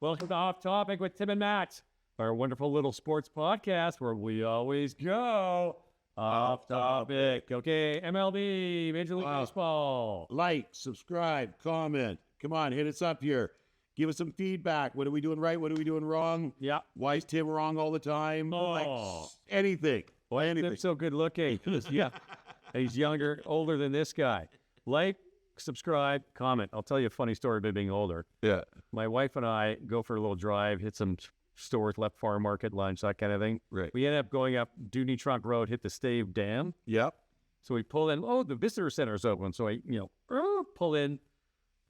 Welcome to Off Topic with Tim and Matt, our wonderful little sports podcast where we always go off topic. Okay, MLB, Major League Baseball. Like, subscribe, comment. Come on, hit us up here. Give us some feedback. What are we doing right? What are we doing wrong? Yeah. Why is Tim wrong all the time? Oh. Like, anything. Boy, anything. Tim's so good looking. Yeah, he's younger, older than this guy. Like, subscribe, comment. I'll tell you a funny story about being older. Yeah. My wife and I go for a little drive, hit some stores, left farm market, lunch, that kind of thing. Right. We ended up going up Dooney Trunk Road, hit the Stave Dam. Yep. So we pull in. Oh, the visitor center is open. So I, pull in.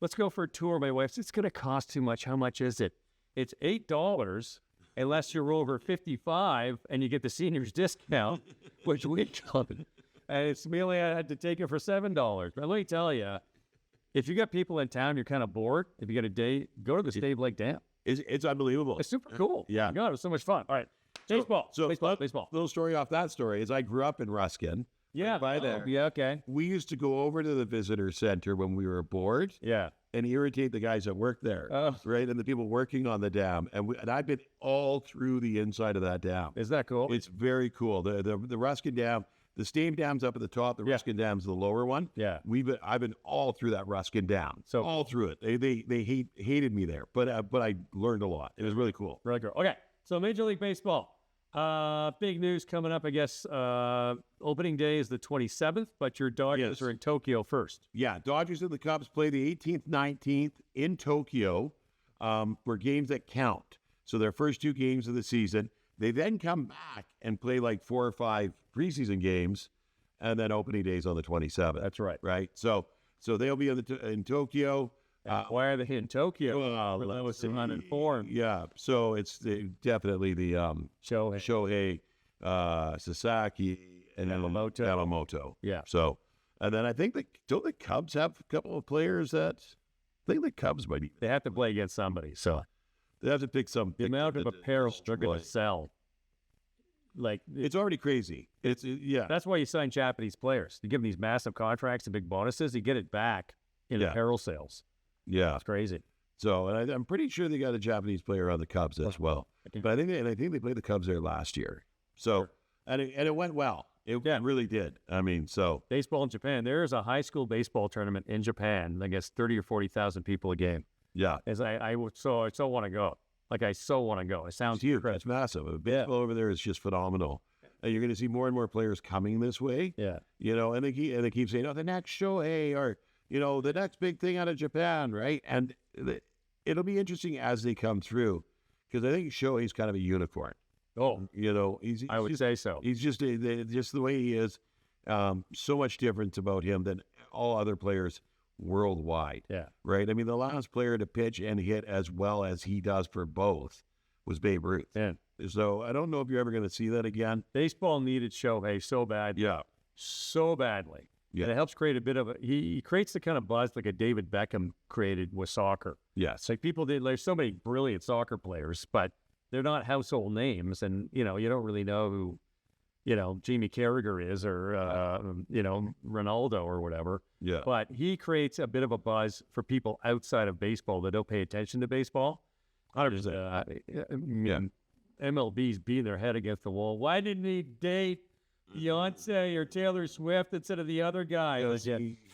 Let's go for a tour. My wife says, it's going to cost too much. How much is it? It's $8 unless you're over 55 and you get the seniors discount, which we done. And it's mainly I had to take it for $7. But let me tell you, if you got people in town, you're kind of bored. If you got a day, go to the Stave Lake Dam. It's unbelievable. It's super cool. Yeah. God, it was so much fun. All right. Baseball. Baseball. Little story off that story is I grew up in Ruskin. Yeah. By there. Yeah, okay. We used to go over to the visitor center when we were bored Yeah. and irritate the guys that work there, right? And the people working on the dam. And I've been all through the inside of that dam. Is that cool? It's very cool. The Ruskin Dam, the Stave Dam's up at the top. The Ruskin Dam's the lower one. Yeah. I've been all through that Ruskin Dam. So all through it. They hated me there, but I learned a lot. It was really cool. Really cool. Okay. So Major League Baseball. Big news coming up, I guess. Opening day is the 27th, but your Dodgers are in Tokyo first. Yeah, Dodgers and the Cubs play the 18th, 19th in Tokyo for games that count. So their first two games of the season. They then come back and play like 4 or 5 preseason games, and then opening days on the 27th. That's right. Right. So they'll be in Tokyo. Why are they in Tokyo? I was uninformed. Yeah. So it's definitely the Shohei. Shohei, Sasaki, and Yamamoto. Yeah. So, and then I think don't the Cubs have a couple of players that I think the Cubs might be. They have to play against somebody. So They have to pick some. the amount of apparel they're going to sell. Like It's already crazy. Yeah. That's why you sign Japanese players. You give them these massive contracts and big bonuses. You get it back in apparel sales. Yeah. It's crazy. So, and I'm pretty sure they got a Japanese player on the Cubs as well. But I think they played the Cubs there last year. So, and it went well. It really did. I mean, so baseball in Japan. There is a high school baseball tournament in Japan. I guess 30 or 40,000 people a game. yeah, As I so want to go. Like I so want to go. It sounds it's huge. incredible. It's massive. Baseball over there is just phenomenal. And you're going to see more and more players coming this way. Yeah. And they keep saying, "Oh, the next Shohei," or the next big thing out of Japan, right? And it'll be interesting as they come through, because I think Shohei's kind of a unicorn. Oh, I would say so. He's just just the way he is. So much difference about him than all other players worldwide. Yeah. Right. I mean, the last player to pitch and hit as well as he does for both was Babe Ruth. Yeah. So I don't know if you're ever going to see that again. Baseball needed Shohei so bad. Yeah. So badly. Yeah. And it helps create a bit of he creates the kind of buzz like a David Beckham created with soccer. Yes. It's like there's so many brilliant soccer players, but they're not household names. And, you don't really know who, Jamie Carragher is or, Ronaldo or whatever. Yeah. But he creates a bit of a buzz for people outside of baseball that don't pay attention to baseball. 100%. Yeah. MLB's beating their head against the wall. Why didn't he date Beyonce or Taylor Swift instead of the other guy?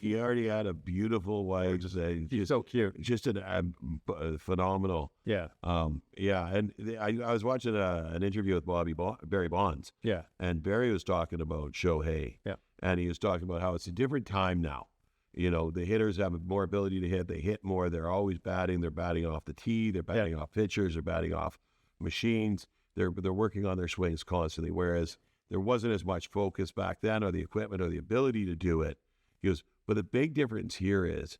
He already had a beautiful wife. She's so cute. Just phenomenal. Yeah. Yeah. And I was watching an interview with Barry Bonds. Yeah. And Barry was talking about Shohei. Yeah. And he was talking about how it's a different time now. The hitters have more ability to hit. They hit more. They're always batting. They're batting off the tee. They're batting off pitchers. They're batting off machines. They're working on their swings constantly. Whereas there wasn't as much focus back then, or the equipment, or the ability to do it. He goes, but the big difference here is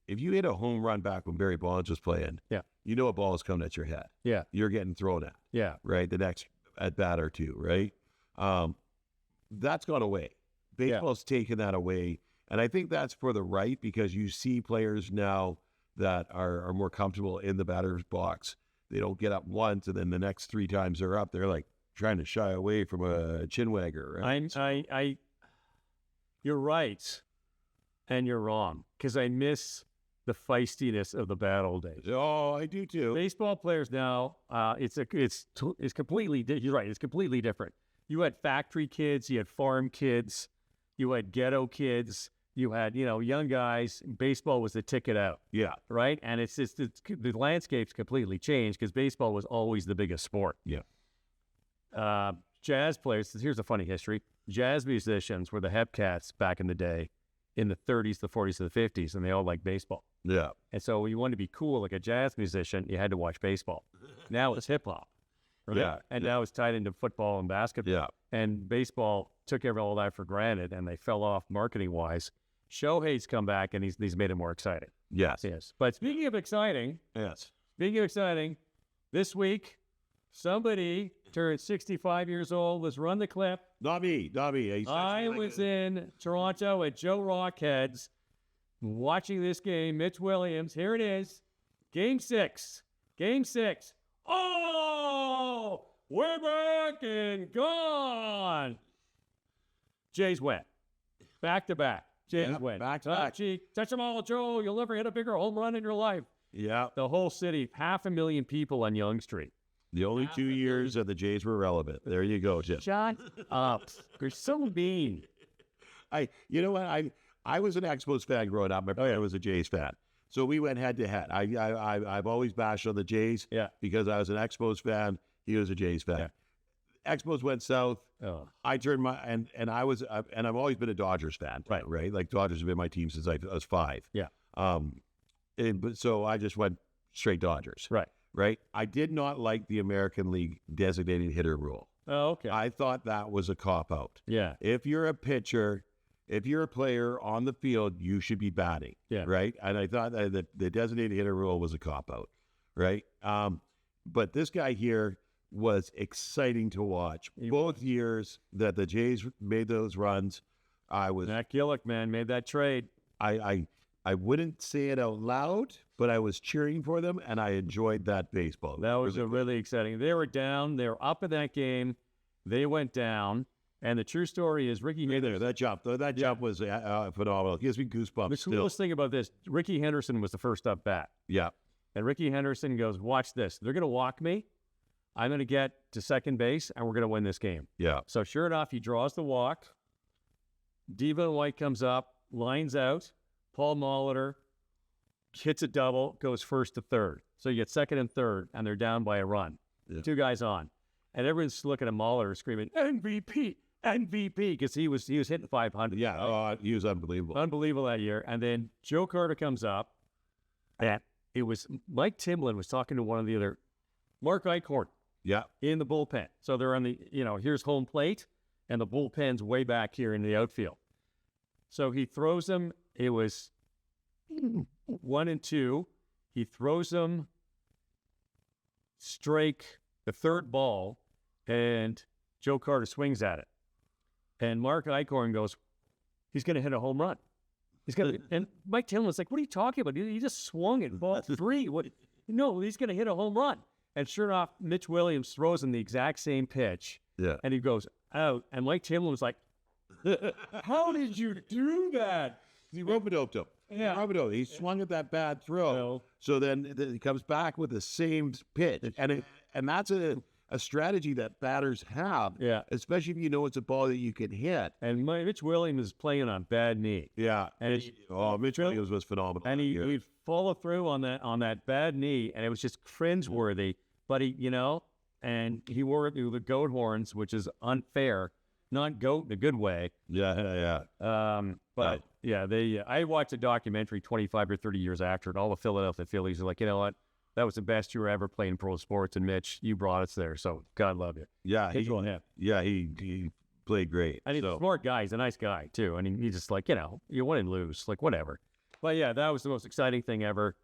if you hit a home run back when Barry Bonds was playing, a ball is coming at your head. Yeah. You're getting thrown at. Yeah. Right. The next at bat or two. Right. That's gone away. Baseball's taken that away. And I think that's for the right, because you see players now that are more comfortable in the batter's box. They don't get up once, and then the next 3 times they're up, they're like trying to shy away from a chinwagger. Right? You're right, and you're wrong, because I miss the feistiness of the bad old days. Oh, I do too. Baseball players now, it's completely. You're right. It's completely different. You had factory kids, you had farm kids, you had ghetto kids, you had young guys. Baseball was the ticket out, Yeah. right? And the landscape's completely changed because baseball was always the biggest sport. Yeah. Jazz players. Here's a funny history. Jazz musicians were the hep cats back in the day, in the 30s, the 40s, and the 50s, and they all liked baseball. Yeah. And so when you wanted to be cool like a jazz musician, you had to watch baseball. Now it's hip hop. Right? Yeah. And now it's tied into football and basketball. Yeah. And baseball took all that for granted, and they fell off marketing wise. Shohei's come back, and he's made it more exciting. Yes. Yes. But speaking of exciting, Yes. this week somebody turned 65 years old. Let's run the clip. Not me. I was in Toronto at Joe Rockhead's watching this game. Mitch Williams. Here it is. Game 6. Oh, we're back and gone. Jays win. Back to back. Jays win. back to back. Touch them all, Joe. You'll never hit a bigger home run in your life. Yeah. The whole city, 500,000 people on Yonge Street. The only 2 years that the Jays were relevant. There you go, Jim. Shut up. You're so mean. You know what? I was an Expos fan growing up. My brother was a Jays fan. So we went head to head. I've always bashed on the Jays because I was an Expos fan. He was a Jays fan. Yeah. Expos went south. Oh. I turned and I've always been a Dodgers fan. Right. Like Dodgers have been my team since I was 5. Yeah. But so I just went straight Dodgers. Right. I did not like the American League designated hitter rule. Oh, okay. I thought that was a cop out. Yeah. If you're a pitcher, if you're a player on the field, you should be batting. Yeah. Right. And I thought that the designated hitter rule was a cop out. Right. But this guy here was exciting to watch. Both years that the Jays made those runs, Matt Gillick, man, made that trade. I wouldn't say it out loud, but I was cheering for them, and I enjoyed that baseball. That was really exciting. They were down. They were up in that game. They went down. And the true story is Ricky Henderson. That jump was phenomenal. It gives me goosebumps The still. coolest thing about this, Ricky Henderson was the first up bat. Yeah. And Ricky Henderson goes, watch this. They're going to walk me. I'm going to get to second base, and we're going to win this game. Yeah. So sure enough, he draws the walk. Devin White comes up, lines out. Paul Molitor hits a double, goes first to third. So you get second and third, and they're down by a run. Yeah. 2 guys on. And everyone's looking at Molitor screaming, MVP, because he was hitting 500. Yeah. Oh, he was unbelievable. Unbelievable that year. And then Joe Carter comes up, and it was Mike Timlin was talking to one of the other, Mark Eichhorn, Yeah. in the bullpen. So they're on the, here's home plate, and the bullpen's way back here in the outfield. So he throws them. It was 1 and 2. He throws them strike the third ball, and Joe Carter swings at it. And Mark Eichhorn goes, he's going to hit a home run. He's going to, and Mike Timlin's like, what are you talking about? He just swung it, ball 3. What? No, he's going to hit a home run. And sure enough, Mitch Williams throws him the exact same pitch. Yeah. And he goes out. And Mike Timlin was like, how did you do that? He rope-a-doped him. Yeah. He swung at that bad throw. No. So then he comes back with the same pitch. And that's a strategy that batters have. Yeah. Especially if you know it's a ball that you can hit. And Mitch Williams is playing on bad knee. Yeah. And Mitch Williams was phenomenal. And he'd follow through on that bad knee, and it was just cringeworthy. But and he wore the goat horns, which is unfair. Not goat in a good way. Yeah. But I watched a documentary 25 or 30 years after, and all the Philadelphia Phillies are like, you know what? That was the best you were ever playing pro sports, and Mitch, you brought us there. So God love you. Yeah. He played great. And he's a smart guy. He's a nice guy too. And he's just like, you win and lose, like whatever. But yeah, that was the most exciting thing ever.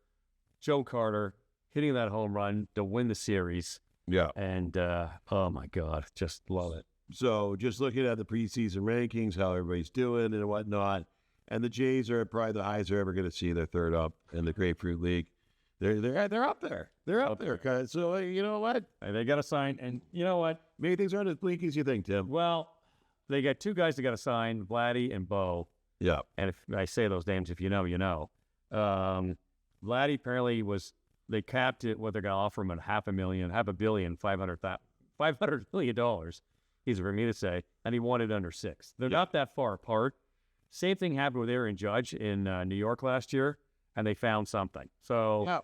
Joe Carter hitting that home run to win the series. Yeah. And oh my God, just love it. So just looking at the preseason rankings, how everybody's doing and whatnot, and the Jays are probably the highest they're ever going to see. They're third up in the Grapefruit League. They're up there. They're up there. So you know what? They got to sign, and you know what? Maybe things aren't as bleak as you think, Tim. Well, they got 2 guys that got to sign, Vladdy and Bo. Yeah. And if I say those names, if you know, you know. Vladdy apparently they capped it, what they're going to offer him at $500 million, $500 million. Easy for me to say, and he wanted under 6. They're not that far apart. Same thing happened with Aaron Judge in New York last year, and they found something. So,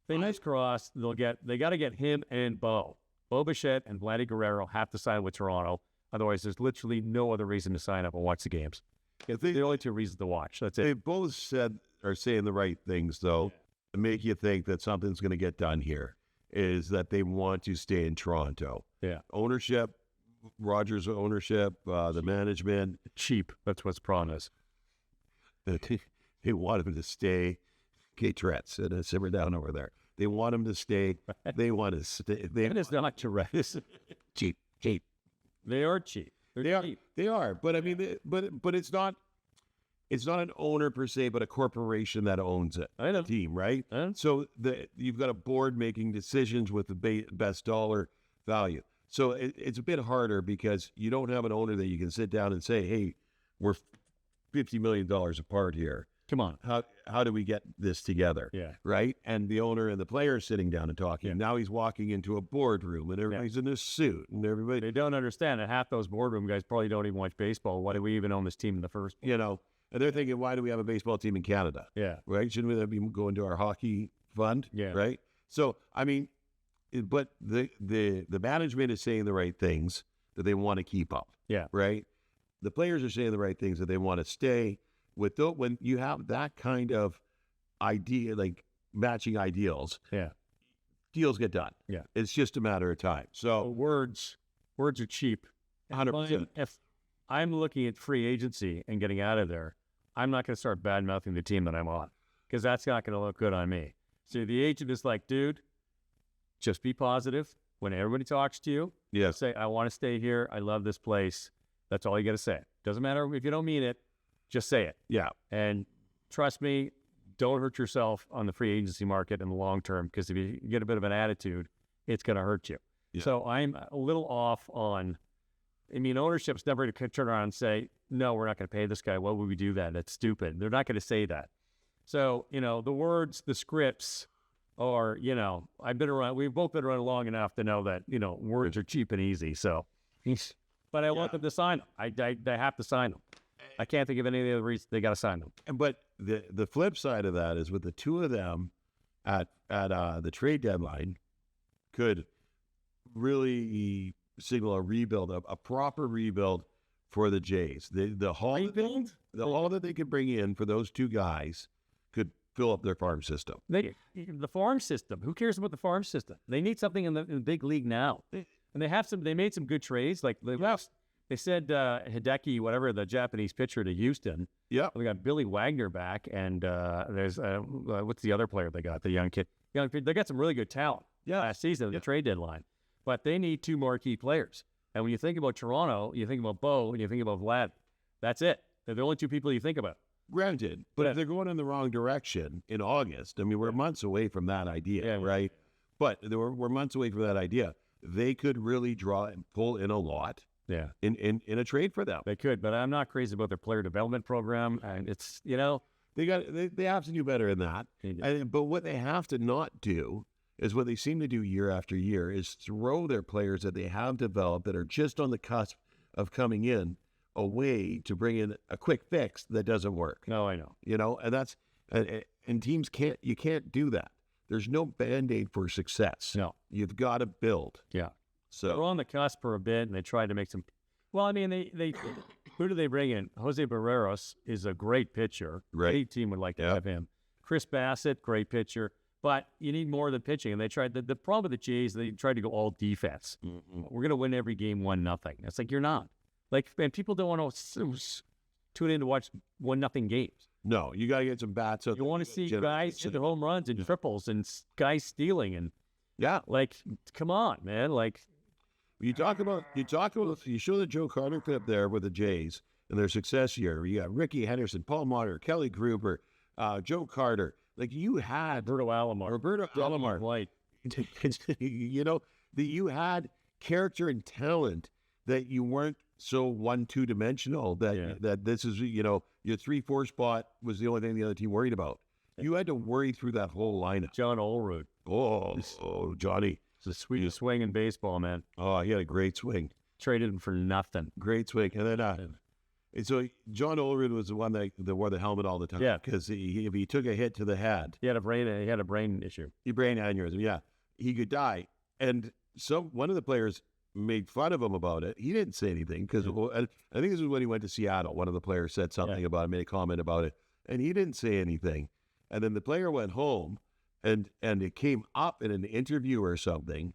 fingers crossed. They got to get him and Bo Bichette and Vladdy Guerrero have to sign with Toronto. Otherwise, there's literally no other reason to sign up and watch the games. The only 2 reasons to watch. That's it. They both are saying the right things, though, to make you think that something's going to get done here. Is that they want to stay in Toronto? Yeah. Ownership, Rogers' ownership, the management, Cheap. That's what's problem is. they want him to stay. Okay, Tourette's, and simmer down over there. They want him to stay. They want to stay. It is not Tourette's. Cheap. They are cheap. They're cheap. They are. But I mean, but it's not. It's not an owner per se, but a corporation that owns it. I know. Team, right? I know. So you've got a board making decisions with the best dollar value. So it's a bit harder because you don't have an owner that you can sit down and say, "Hey, we're $50 million apart here. Come on. How do we get this together?" Yeah. Right? And the owner and the player are sitting down and talking. Yeah. Now he's walking into a boardroom and everybody's in a suit and everybody, They don't understand that half those boardroom guys probably don't even watch baseball. Why do we even own this team in the first place? and they're thinking, why do we have a baseball team in Canada? Yeah. Right? Shouldn't we be going to our hockey fund? Yeah. Right? So, I mean, but the management is saying the right things that they want to keep up. Yeah. Right? The players are saying the right things that they want to stay with. When you have that kind of idea, like matching ideals, Yeah. deals get done. Yeah. It's just a matter of time. So, Words are cheap. 100%. If I'm looking at free agency and getting out of there, I'm not going to start bad-mouthing the team that I'm on because that's not going to look good on me. So the agent is like, dude, just be positive. When everybody talks to you, yes. say, I want to stay here. I love this place. That's all you got to say. Doesn't matter if you don't mean it, just say it. Yeah. And trust me, don't hurt yourself on the free agency market in the long term because if you get a bit of an attitude, it's going to hurt you. Yeah. So I'm a little off on, ownership's never going to turn around and say, no, we're not going to pay this guy. Why would we do that? That's stupid. They're not going to say that. So, the words, the scripts are, I've been around, we've both been around long enough to know that, words are cheap and easy. So, but I want them to sign them. They have to sign them. I can't think of any other reason they got to sign them. But the flip side of that is with the two of them at the trade deadline could really signal a rebuild, a proper rebuild for the Jays. The haul that they could bring in for those two guys could fill up their farm system. The farm system. Who cares about the farm system? They need something in the big league now. And they made some good trades. Like they said Hideki, whatever, the Japanese pitcher to Houston. Yeah. We got Billy Wagner back, and there's what's the other player they got? The young kid. They got some really good talent last season at the trade deadline. But they need 2 more key players. And when you think about Toronto, you think about Bo, and you think about Vlad. That's it. They're the only 2 people you think about. Granted, but if they're going in the wrong direction in August, we're months away from that idea, right? But we're months away from that idea. They could really draw and pull in a lot. Yeah. In a trade for them. They could, but I'm not crazy about their player development program. And it's, they have to do better than that. But what they have to not do is what they seem to do year after year is throw their players that they have developed that are just on the cusp of coming in away to bring in a quick fix that doesn't work. No, I know. And that's and teams can't do that. There's no Band-Aid for success. No. You've got to build. Yeah. So they're on the cusp for a bit, and they tried to make some. Well, they who do they bring in? Jose Barreros is a great pitcher. Right. Any team would like to have him. Chris Bassett, great pitcher, but you need more than pitching. And they tried the problem with the Jays. They tried to go all defense. Mm-hmm. We're gonna win every game 1-0. It's like you're not. And people don't want to tune in to watch 1-0 games. No, you got to get some bats. You want to see guys hit the home runs and triples and guys stealing and come on, man, You show the Joe Carter clip there with the Jays and their success year. You got Ricky Henderson, Paul Mauter, Kelly Gruber, Joe Carter. You had Roberto Alomar. White. That you had character and talent that you weren't so 1-2 dimensional that this is, your 3-4 spot was the only thing the other team worried about. You had to worry through that whole lineup. John Olerud. Oh, Johnny. It's the sweetest swing in baseball, man. Oh, he had a great swing. Traded him for nothing. Great swing. And then, and so John Olerud was the one that wore the helmet all the time. Yeah. Because if he took a hit to the head, He had a brain issue. brain aneurysm, yeah, he could die. And one of the players made fun of him about it. He didn't say anything because I think this was when he went to Seattle. One of the players said something about it, made a comment about it, and he didn't say anything. And then the player went home, and it came up in an interview or something,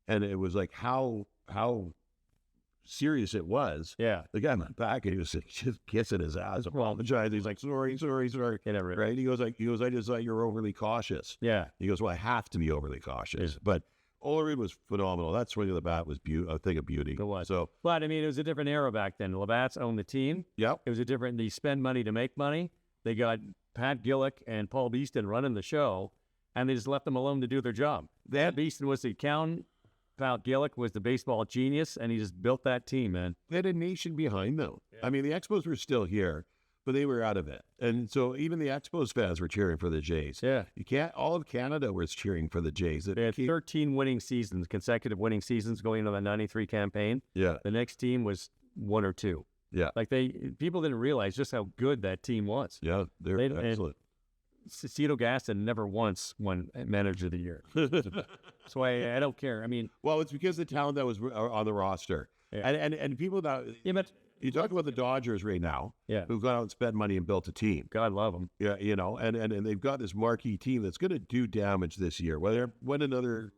and it was like how serious it was. Yeah. The guy went back and he was just kissing his ass, apologizing. He's like, sorry. Right? He goes, I just thought you were overly cautious. Yeah. He goes, well, I have to be overly cautious. Yeah. But Olerud was phenomenal. That swing of the bat was a thing of beauty. It was. So, But, I mean, it was a different era back then. Labatt's owned the team. yep. It was a different, they spend money to make money. They got Pat Gillick and Paul Beeston running the show, and they just left them alone to do their job. Pat Beeston was the accountant. Pat Gillick was the baseball genius, and he just built that team, man. They had a nation behind them. Yeah. I mean, the Expos were still here, but they were out of it. And so even the Expos fans were cheering for the Jays. Yeah. All of Canada was cheering for the Jays. They had 13 winning seasons, consecutive winning seasons going into the 93 campaign. Yeah. The next team was 1 or 2. Yeah. Like people didn't realize just how good that team was. Yeah, they're excellent. Cito Gaston never once won Manager of the Year. So I don't care. I mean, well, it's because the talent that was on the roster, yeah. and people that but you talk about the Dodgers right now, yeah, who've gone out and spent money and built a team. God love them. Yeah, and they've got this marquee team that's going to do damage this year. Whether win another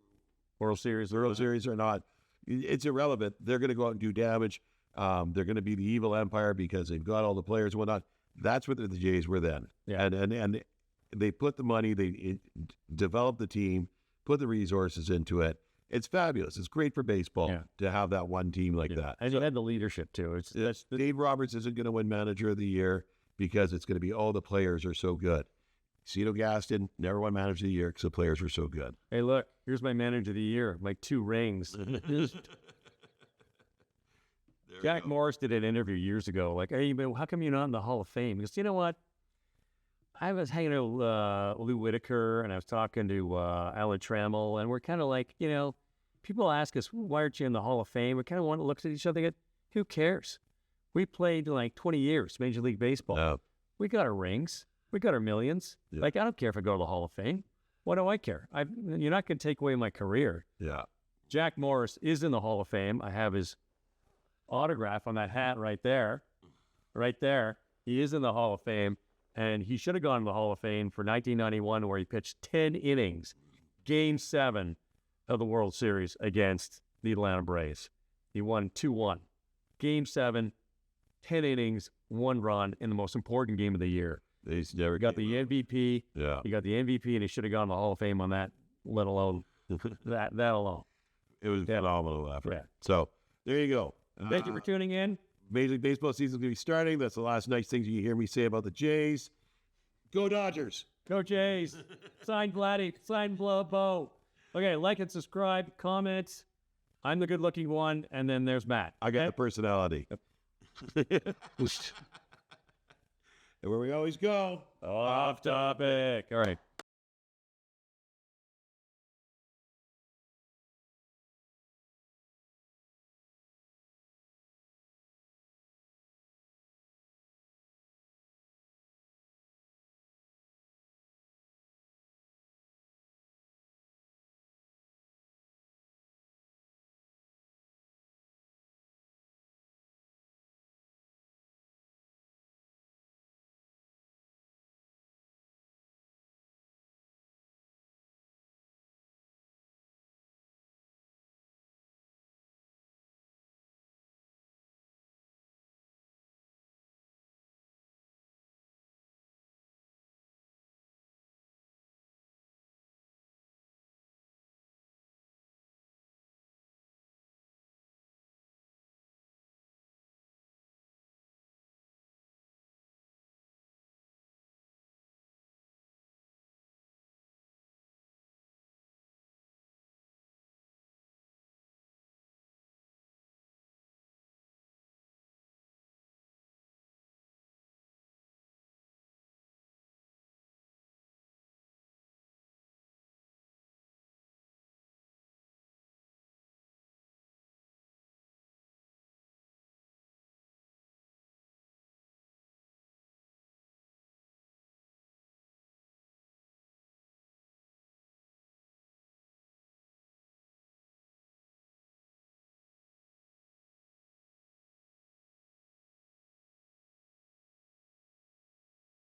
World Series or not, it's irrelevant. They're going to go out and do damage. They're going to be the evil empire because they've got all the players and whatnot. That's what the Jays were then. Yeah. And they put the money, they developed the team, put the resources into it. It's fabulous. It's great for baseball to have that one team like that. And you had the leadership too. Dave Roberts isn't going to win Manager of the Year because it's going to be all the players are so good. Cito Gaston never won Manager of the Year because the players were so good. Hey, look, here's my Manager of the Year, my 2 rings. Jack Morris did an interview years ago, like, hey, how come you're not in the Hall of Fame? He goes, you know what? I was hanging out with Lou Whitaker, and I was talking to Alan Trammell, and we're kind of like, people ask us, why aren't you in the Hall of Fame? We kind of want to look at each other and go, who cares? We played like 20 years, Major League Baseball. No. We got our rings. We got our millions. Yeah. Like, I don't care if I go to the Hall of Fame. What do I care? You're not going to take away my career. Yeah. Jack Morris is in the Hall of Fame. I have his autograph on that hat right there. Right there. He is in the Hall of Fame. And he should have gone to the Hall of Fame for 1991, where he pitched 10 innings, Game 7 of the World Series against the Atlanta Braves. He won 2-1. Game 7, 10 innings, 1 run in the most important game of the year. He's never He got the MVP. Yeah. He got the MVP, and he should have gone to the Hall of Fame on that, let alone that alone. It was a phenomenal effort. Yeah. So there you go. Thank you for tuning in. Major League Baseball season is going to be starting. That's the last nice things you hear me say about the Jays. Go Dodgers. Go Jays. Sign Vladdy. Sign Bo. Okay, like and subscribe. Comments. I'm the good-looking one, and then there's Matt. I got the personality. And where we always go. Off topic. All right.